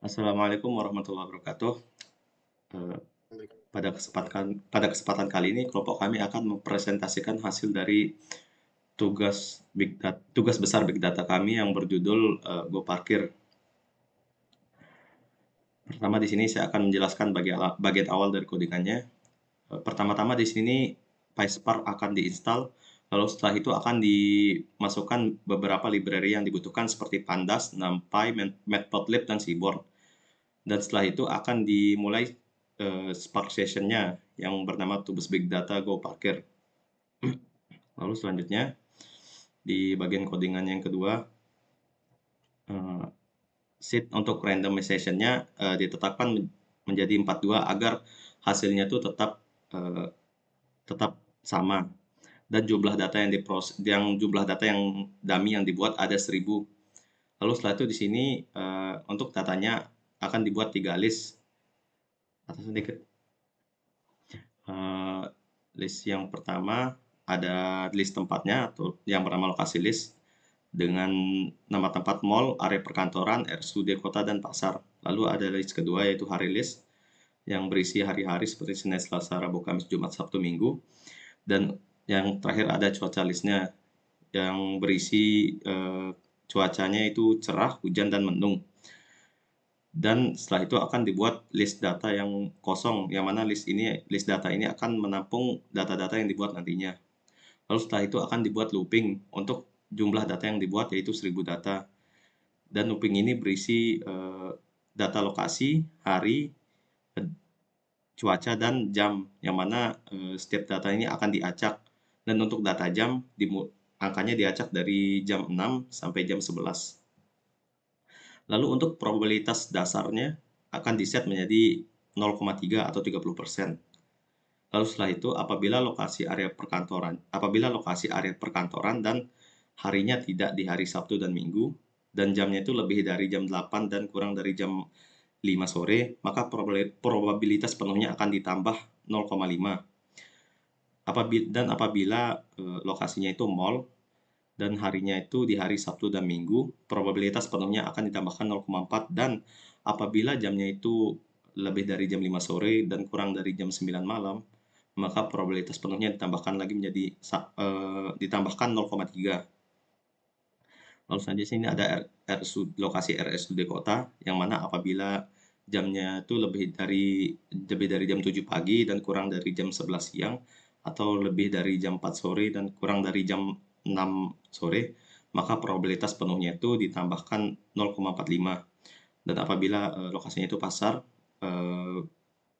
Assalamualaikum warahmatullahi wabarakatuh. Eh, pada kesempatan kali ini, kelompok kami akan mempresentasikan hasil dari tugas besar Big Data kami yang berjudul Go Parkir. Pertama di sini saya akan menjelaskan bagian awal dari codingannya. Pertama-tama di sini PySpark akan diinstal, lalu setelah itu akan dimasukkan beberapa library yang dibutuhkan seperti Pandas, NumPy, Matplotlib, dan Seaborn. Dan setelah itu akan dimulai Spark session-nya yang bernama Tubes Big Data Go Parkir. Lalu selanjutnya di bagian codingan yang kedua, seed untuk randomization-nya ditetapkan menjadi 42 agar hasilnya itu tetap sama, dan jumlah data yang dummy yang dibuat ada 1000. Lalu setelah itu di sini untuk datanya akan dibuat 3 list. Atas sedikit. List yang pertama ada list tempatnya atau yang bernama lokasi list dengan nama tempat mall, area perkantoran, RSUD kota, dan pasar. Lalu ada list kedua yaitu hari list yang berisi hari-hari seperti Senin, Selasa, Rabu, Kamis, Jumat, Sabtu, Minggu. Dan yang terakhir ada cuaca listnya yang berisi cuacanya itu cerah, hujan, dan mendung. Dan setelah itu akan dibuat list data yang kosong, yang mana list data ini akan menampung data-data yang dibuat nantinya. Lalu setelah itu akan dibuat looping untuk jumlah data yang dibuat yaitu 1000 data. Dan looping ini berisi data lokasi, hari, cuaca, dan jam, yang mana setiap data ini akan diacak. Dan untuk data jam, angkanya diacak dari jam 6 sampai jam 11. Lalu untuk probabilitas dasarnya akan diset menjadi 0,3 atau 30%. Lalu setelah itu apabila lokasi area perkantoran dan harinya tidak di hari Sabtu dan Minggu dan jamnya itu lebih dari jam 8 dan kurang dari jam 5 sore, maka probabilitas penuhnya akan ditambah 0,5. Apabila lokasinya itu mall dan harinya itu di hari Sabtu dan Minggu, probabilitas penuhnya akan ditambahkan 0,4, dan apabila jamnya itu lebih dari jam 5 sore dan kurang dari jam 9 malam, maka probabilitas penuhnya ditambahkan 0,3. Lalu selanjutnya sini ada lokasi RSUD kota, yang mana apabila jamnya itu lebih dari jam 7 pagi dan kurang dari jam 11 siang, atau lebih dari jam 4 sore dan kurang dari jam 6 sore, maka probabilitas penuhnya itu ditambahkan 0,45. Dan apabila lokasinya itu pasar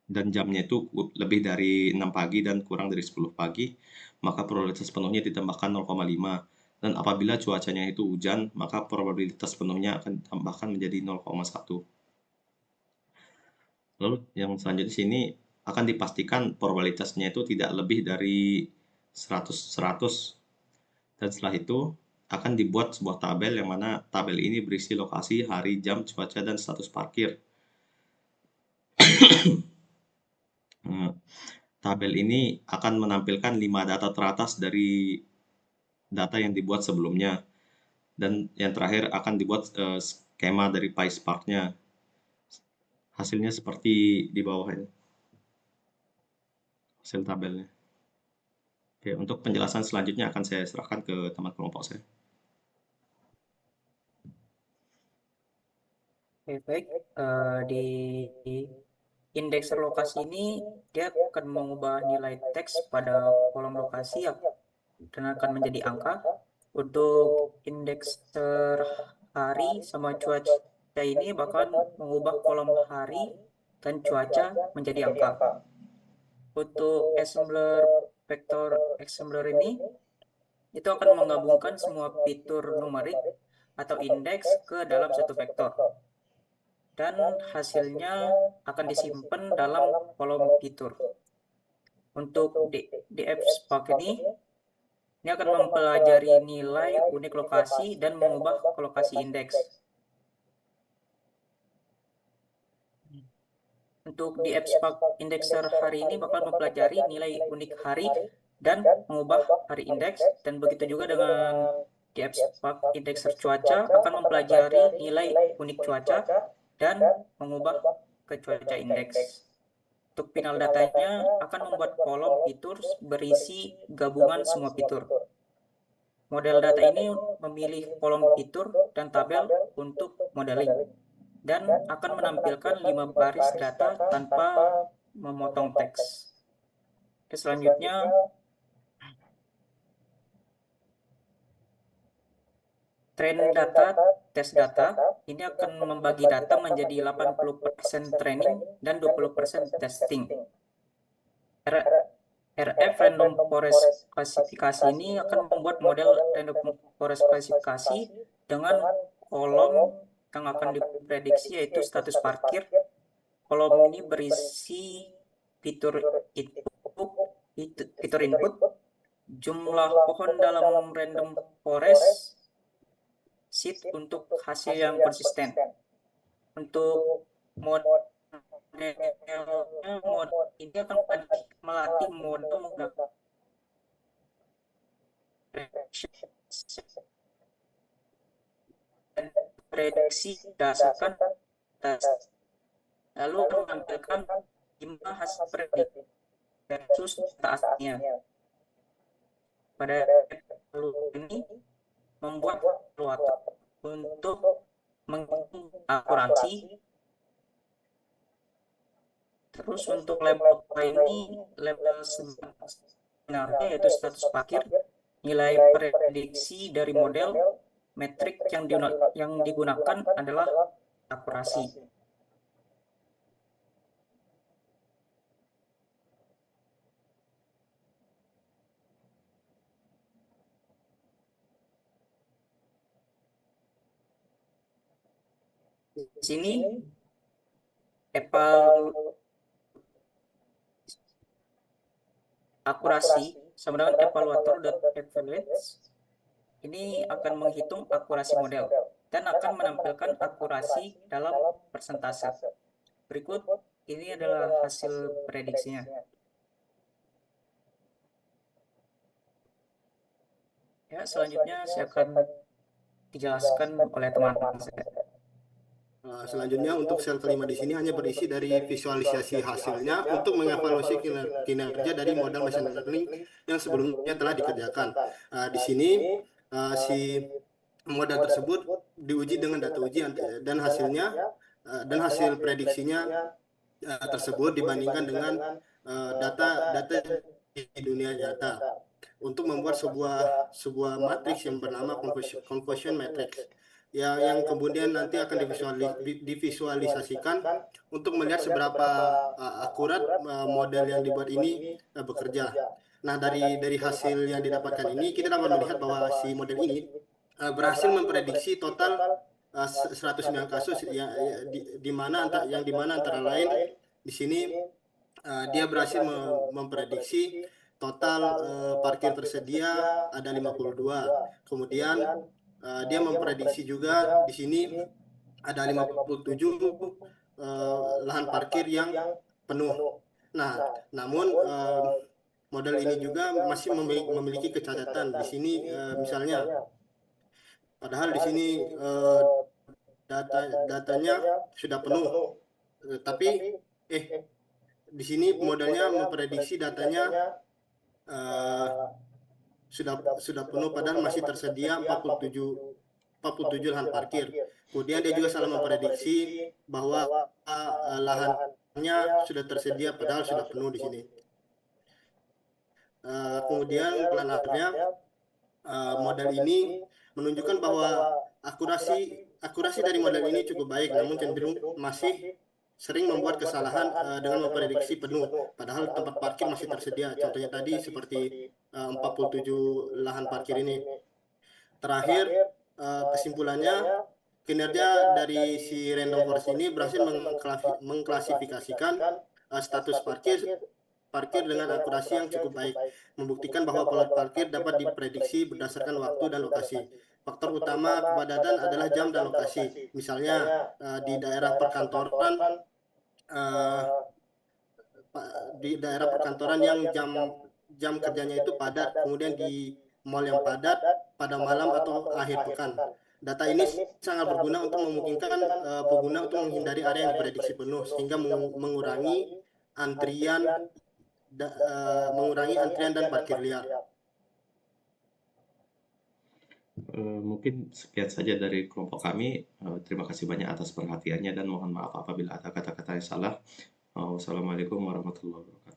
dan jamnya itu lebih dari 6 pagi dan kurang dari 10 pagi, maka probabilitas penuhnya ditambahkan 0,5. Dan apabila cuacanya itu hujan, maka probabilitas penuhnya akan ditambahkan menjadi 0,1. Lalu yang selanjutnya sini akan dipastikan probabilitasnya itu tidak lebih dari 100. Dan setelah itu akan dibuat sebuah tabel, yang mana tabel ini berisi lokasi, hari, jam, cuaca, dan status parkir. Tabel ini akan menampilkan 5 data teratas dari data yang dibuat sebelumnya. Dan yang terakhir akan dibuat skema dari PySpark-nya. Hasilnya seperti di bawah ini. Hasil tabelnya. Oke, untuk penjelasan selanjutnya akan saya serahkan ke teman kelompok saya. Oke, baik. Di indekser lokasi ini dia akan mengubah nilai teks pada kolom lokasi dan akan menjadi angka. Untuk indekser hari sama cuaca ini bakal mengubah kolom hari dan cuaca menjadi angka. Untuk assembler vektor assembler ini itu akan menggabungkan semua fitur numerik atau indeks ke dalam satu vektor. Dan hasilnya akan disimpan dalam kolom fitur. Untuk dfSpark ini akan mempelajari nilai unik lokasi dan mengubah ke lokasi indeks. Untuk dfSpark indexer hari ini bakal mempelajari nilai unik hari dan mengubah hari indeks, dan begitu juga dengan dfSpark indexer cuaca akan mempelajari nilai unik cuaca dan mengubah ke cuaca indeks. Untuk final datanya akan membuat kolom fitur berisi gabungan semua fitur. Model data ini memilih kolom fitur dan tabel untuk modeling dan akan menampilkan 5 baris data tanpa memotong teks. Selanjutnya, train data, tes data, ini akan membagi data menjadi 80% training dan 20% testing. RF Random Forest Klasifikasi ini akan membuat model Random Forest Klasifikasi dengan kolom yang akan diprediksi yaitu status parkir. Kolom ini berisi fitur input, jumlah pohon dalam random forest, seed untuk hasil yang konsisten. Untuk model ini akan melatih model menggunakan prediksi berdasarkan data, lalu menampilkan jumlah hasil prediksi versus data aslinya. Pada ini membuat evaluator untuk menghitung akurasi. Terus untuk level ini level sebenarnya yaitu status parkir, nilai prediksi dari model, metrik yang digunakan adalah akurasi. Di sini akurasi sama dengan evaluator.evaluates ini akan menghitung akurasi model dan akan menampilkan akurasi dalam persentase. Berikut ini adalah hasil prediksinya. Ya, selanjutnya saya akan dijelaskan oleh teman-teman saya. Selanjutnya untuk sel kelima di sini hanya berisi dari visualisasi hasilnya untuk mengevaluasi kinerja dari model machine learning yang sebelumnya telah dikerjakan. Di sini si model tersebut diuji dengan data uji dan hasil prediksinya tersebut dibandingkan dengan data di dunia nyata untuk membuat sebuah matriks yang bernama conversion matrix yang kemudian nanti akan divisualisasikan untuk melihat seberapa akurat model yang dibuat ini bekerja. Nah, dari hasil yang didapatkan ini kita dapat melihat bahwa si model ini berhasil memprediksi total 109 kasus di mana antara lain di sini dia berhasil memprediksi total parkir tersedia ada 52. Kemudian dia memprediksi juga di sini ada 57 lahan parkir yang penuh. Nah, namun model ini juga masih memiliki kecacatan. Di sini misalnya, padahal di sini datanya sudah penuh, tapi di sini modelnya memprediksi datanya sudah penuh padahal masih tersedia 47 lahan parkir. Kemudian dia juga salah memprediksi bahwa lahannya sudah tersedia padahal sudah penuh di sini. Kemudian selanjutnya model ini menunjukkan bahwa akurasi dari model ini cukup baik, namun cenderung masih sering membuat kesalahan dengan memprediksi penuh, padahal tempat parkir masih tersedia. Contohnya tadi seperti 47 lahan parkir ini. Terakhir, kesimpulannya, kinerja dari si random forest ini berhasil mengklasifikasikan status parkir dengan akurasi yang cukup baik, membuktikan bahwa pola parkir dapat diprediksi berdasarkan waktu dan lokasi. Faktor utama kepadatan adalah jam dan lokasi. Misalnya di daerah perkantoran yang jam kerjanya itu padat, kemudian di mall yang padat pada malam atau akhir pekan. Data ini sangat berguna untuk memungkinkan pengguna untuk menghindari area yang diprediksi penuh sehingga mengurangi antrian dan parkir liar. Mungkin sekian saja dari kelompok kami. Terima kasih banyak atas perhatiannya dan mohon maaf apabila ada kata-kata yang salah. Wassalamualaikum warahmatullahi wabarakatuh.